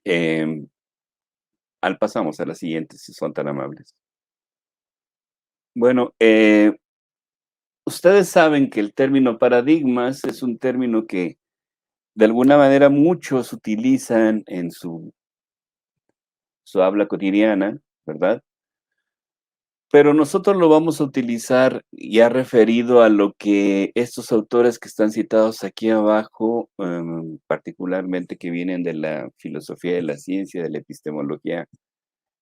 Em, pasamos a la siguiente, si son tan amables. Bueno, ustedes saben que el término paradigmas es un término que de alguna manera muchos utilizan en su habla cotidiana, ¿verdad? Pero nosotros lo vamos a utilizar ya referido a lo que estos autores que están citados aquí abajo, particularmente que vienen de la filosofía de la ciencia, de la epistemología,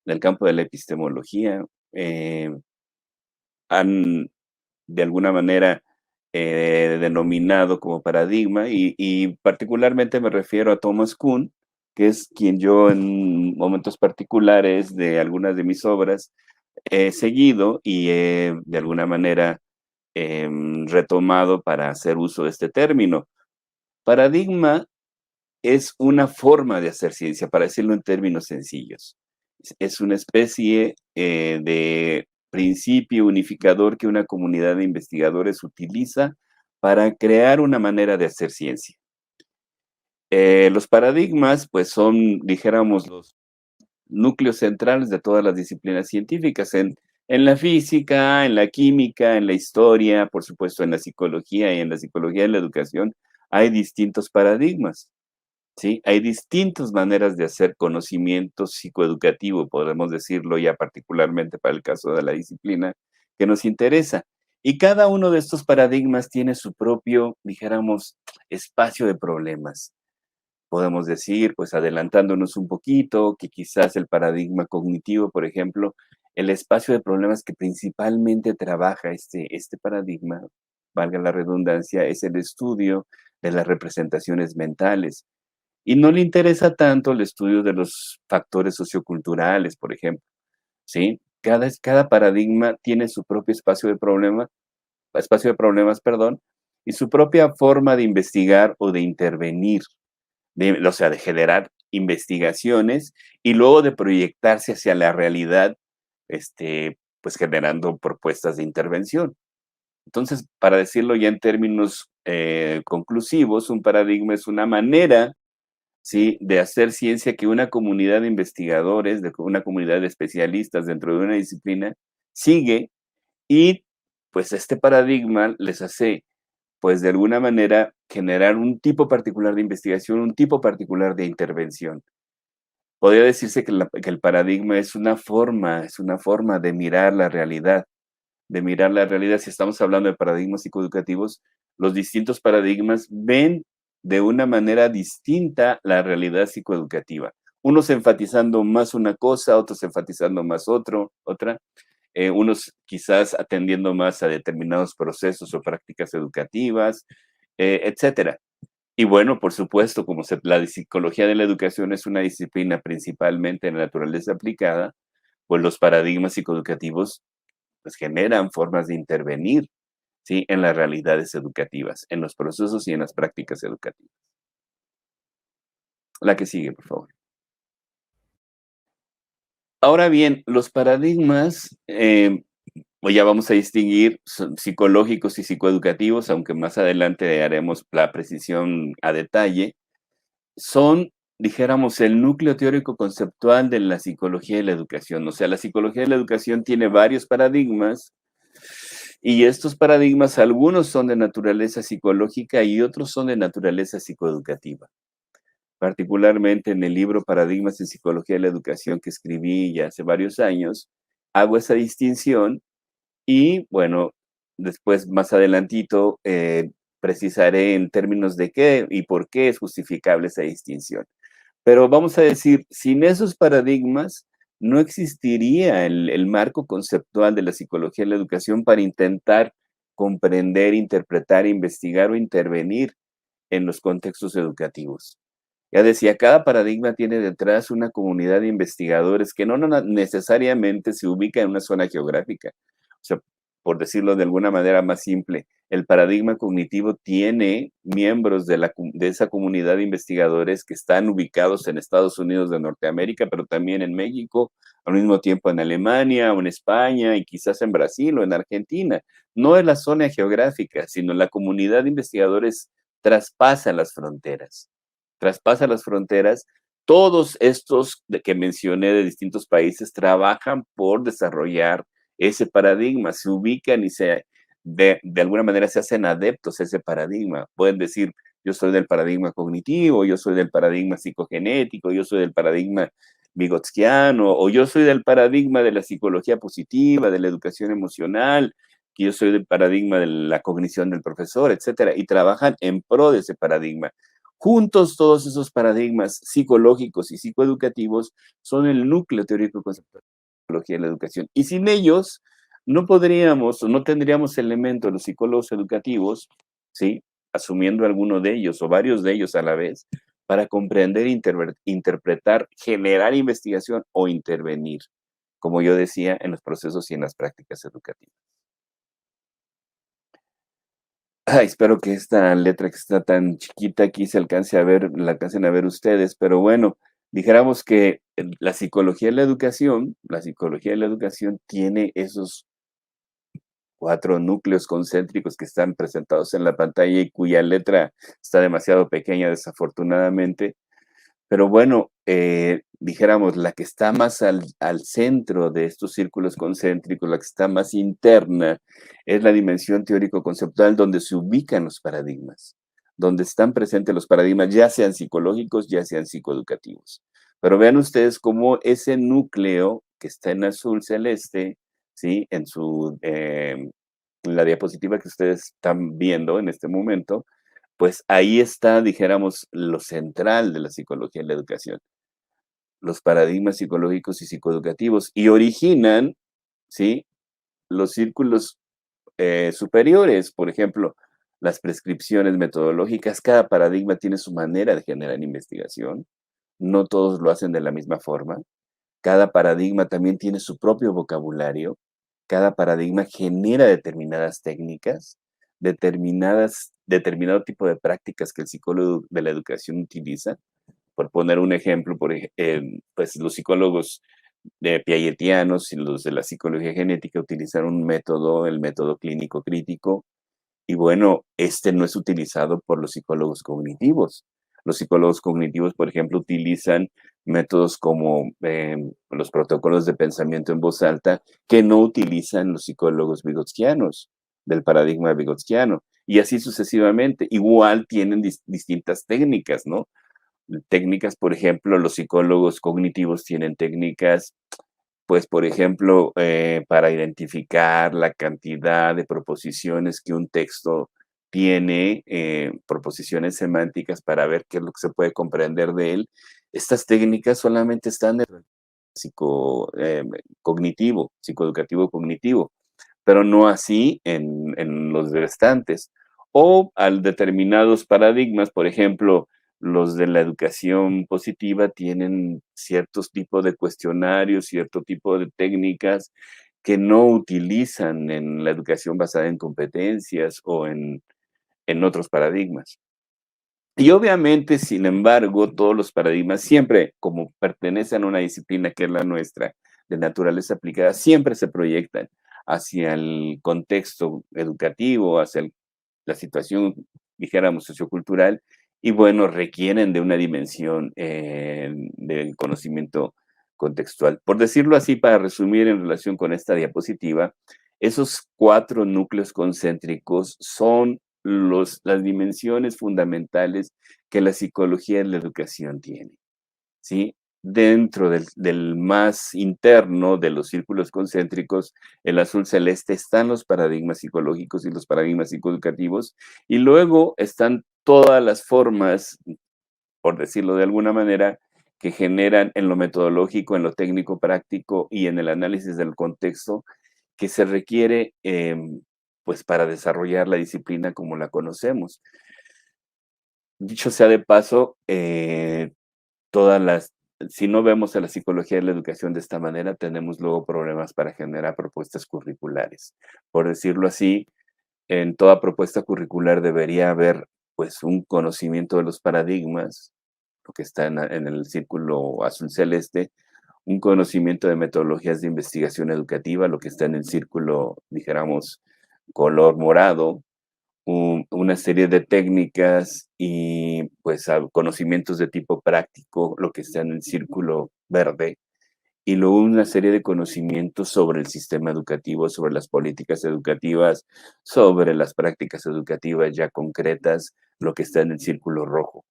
del campo de la epistemología, eh, han de alguna manera denominado como paradigma y particularmente me refiero a Thomas Kuhn, que es quien yo en momentos particulares de algunas de mis obras he seguido y he de alguna manera retomado para hacer uso de este término. Paradigma es una forma de hacer ciencia, para decirlo en términos sencillos. Es una especie de principio unificador que una comunidad de investigadores utiliza para crear una manera de hacer ciencia. Los paradigmas, pues son, dijéramos, los núcleos centrales de todas las disciplinas científicas, en la física, en la química, en la historia, por supuesto en la psicología y en la psicología de la educación, hay distintos paradigmas. ¿Sí? Hay distintas maneras de hacer conocimiento psicoeducativo, podemos decirlo ya particularmente para el caso de la disciplina que nos interesa. Y cada uno de estos paradigmas tiene su propio, dijéramos, espacio de problemas. Podemos decir, pues adelantándonos un poquito, que quizás el paradigma cognitivo, por ejemplo, el espacio de problemas que principalmente trabaja este paradigma, valga la redundancia, es el estudio de las representaciones mentales y no le interesa tanto el estudio de los factores socioculturales, por ejemplo, ¿sí? Cada paradigma tiene su propio espacio de problemas, perdón, y su propia forma de investigar o de intervenir, o sea, de generar investigaciones y luego de proyectarse hacia la realidad, pues generando propuestas de intervención. Entonces, para decirlo ya en términos conclusivos, un paradigma es una manera, ¿sí?, de hacer ciencia que una comunidad de investigadores, de una comunidad de especialistas dentro de una disciplina sigue y pues este paradigma les hace, pues de alguna manera, generar un tipo particular de investigación, un tipo particular de intervención. Podría decirse que, que el paradigma es una forma de mirar la realidad, de mirar la realidad. Si estamos hablando de paradigmas psicoeducativos, los distintos paradigmas ven de una manera distinta la realidad psicoeducativa. Unos enfatizando más una cosa, otros enfatizando más otra, unos quizás atendiendo más a determinados procesos o prácticas educativas, etcétera. Y bueno, por supuesto, como la psicología de la educación es una disciplina principalmente en la naturaleza aplicada, pues los paradigmas psicoeducativos pues generan formas de intervenir, ¿sí?, en las realidades educativas, en los procesos y en las prácticas educativas. La que sigue, por favor. Ahora bien, los paradigmas, pues ya vamos a distinguir psicológicos y psicoeducativos, aunque más adelante haremos la precisión a detalle, son, dijéramos, el núcleo teórico conceptual de la psicología de la educación. O sea, la psicología de la educación tiene varios paradigmas y estos paradigmas, algunos son de naturaleza psicológica y otros son de naturaleza psicoeducativa. Particularmente en el libro Paradigmas en Psicología de la Educación que escribí ya hace varios años, hago esa distinción y bueno, después más adelantito precisaré en términos de qué y por qué es justificable esa distinción. Pero vamos a decir, sin esos paradigmas no existiría el marco conceptual de la psicología de la educación para intentar comprender, interpretar, investigar o intervenir en los contextos educativos. Ya decía, cada paradigma tiene detrás una comunidad de investigadores que no necesariamente se ubica en una zona geográfica. O sea, por decirlo de alguna manera más simple, el paradigma cognitivo tiene miembros de esa comunidad de investigadores que están ubicados en Estados Unidos de Norteamérica, pero también en México, al mismo tiempo en Alemania o en España y quizás en Brasil o en Argentina. No es la zona geográfica, sino la comunidad de investigadores traspasa las fronteras Todos estos que mencioné de distintos países trabajan por desarrollar ese paradigma, se ubican y de alguna manera se hacen adeptos a ese paradigma. Pueden decir, yo soy del paradigma cognitivo, yo soy del paradigma psicogenético, yo soy del paradigma vigotskiano, o yo soy del paradigma de la psicología positiva, de la educación emocional, que yo soy del paradigma de la cognición del profesor, etcétera, y trabajan en pro de ese paradigma. Juntos, todos esos paradigmas psicológicos y psicoeducativos son el núcleo teórico conceptual de la psicología de la educación. Y sin ellos, no podríamos o no tendríamos elementos los psicólogos educativos, ¿sí? Asumiendo alguno de ellos o varios de ellos a la vez, para comprender, interpretar, generar investigación o intervenir, como yo decía, en los procesos y en las prácticas educativas. Ay, espero que esta letra que está tan chiquita aquí se alcance a ver, la alcancen a ver ustedes, pero bueno, dijéramos que la psicología de la educación tiene esos 4 núcleos concéntricos que están presentados en la pantalla y cuya letra está demasiado pequeña, desafortunadamente. Pero bueno, dijéramos, la que está más al centro de estos círculos concéntricos, la que está más interna, es la dimensión teórico-conceptual donde se ubican los paradigmas, donde están presentes los paradigmas, ya sean psicológicos, ya sean psicoeducativos. Pero vean ustedes cómo ese núcleo que está en azul celeste, ¿sí? En la diapositiva que ustedes están viendo en este momento, pues ahí está, dijéramos, lo central de la psicología en la educación, los paradigmas psicológicos y psicoeducativos, y originan, ¿sí? Los círculos superiores, por ejemplo, las prescripciones metodológicas, cada paradigma tiene su manera de generar investigación, no todos lo hacen de la misma forma, cada paradigma también tiene su propio vocabulario, cada paradigma genera determinadas técnicas, determinado tipo de prácticas que el psicólogo de la educación utiliza. Por poner un ejemplo, pues los psicólogos piagetianos y los de la psicología genética utilizaron un método, el método clínico crítico, y bueno, este no es utilizado por los psicólogos cognitivos. Los psicólogos cognitivos, por ejemplo, utilizan métodos como los protocolos de pensamiento en voz alta que no utilizan los psicólogos vigotskianos, del paradigma vigotskiano, y así sucesivamente. Igual tienen distintas técnicas, ¿no? Técnicas, por ejemplo, los psicólogos cognitivos tienen técnicas pues, por ejemplo, para identificar la cantidad de proposiciones que un texto tiene, proposiciones semánticas para ver qué es lo que se puede comprender de él. Estas técnicas solamente están en el cognitivo, psicoeducativo cognitivo, pero no así en los restantes. O al determinados paradigmas, por ejemplo, los de la educación positiva tienen ciertos tipos de cuestionarios, cierto tipo de técnicas que no utilizan en la educación basada en competencias o en otros paradigmas. Y obviamente, sin embargo, todos los paradigmas siempre, como pertenecen a una disciplina que es la nuestra, de naturaleza aplicada, siempre se proyectan hacia el contexto educativo, hacia la situación, dijéramos, sociocultural, y bueno, requieren de una dimensión del conocimiento contextual. Por decirlo así, para resumir en relación con esta diapositiva, esos 4 núcleos concéntricos son las dimensiones fundamentales que la psicología de la educación tiene, ¿sí? Dentro del más interno de los círculos concéntricos, el azul celeste, están los paradigmas psicológicos y los paradigmas psicoeducativos, y luego están todas las formas, por decirlo de alguna manera, que generan en lo metodológico, en lo técnico práctico y en el análisis del contexto que se requiere, pues, para desarrollar la disciplina como la conocemos. Dicho sea de paso, todas las si no vemos a la psicología de la educación de esta manera, tenemos luego problemas para generar propuestas curriculares. Por decirlo así, en toda propuesta curricular debería haber, pues, un conocimiento de los paradigmas, lo que está en el círculo azul celeste, un conocimiento de metodologías de investigación educativa, lo que está en el círculo, dijéramos, color morado, una serie de técnicas y pues conocimientos de tipo práctico, lo que está en el círculo verde, y luego una serie de conocimientos sobre el sistema educativo, sobre las políticas educativas, sobre las prácticas educativas ya concretas, lo que está en el círculo rojo.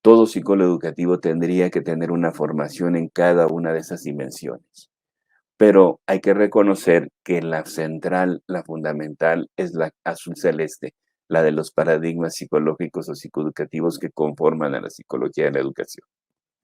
Todo psicólogo educativo tendría que tener una formación en cada una de esas dimensiones. Pero hay que reconocer que la central, la fundamental, es la azul celeste, la de los paradigmas psicológicos o psicoeducativos que conforman a la psicología de la educación.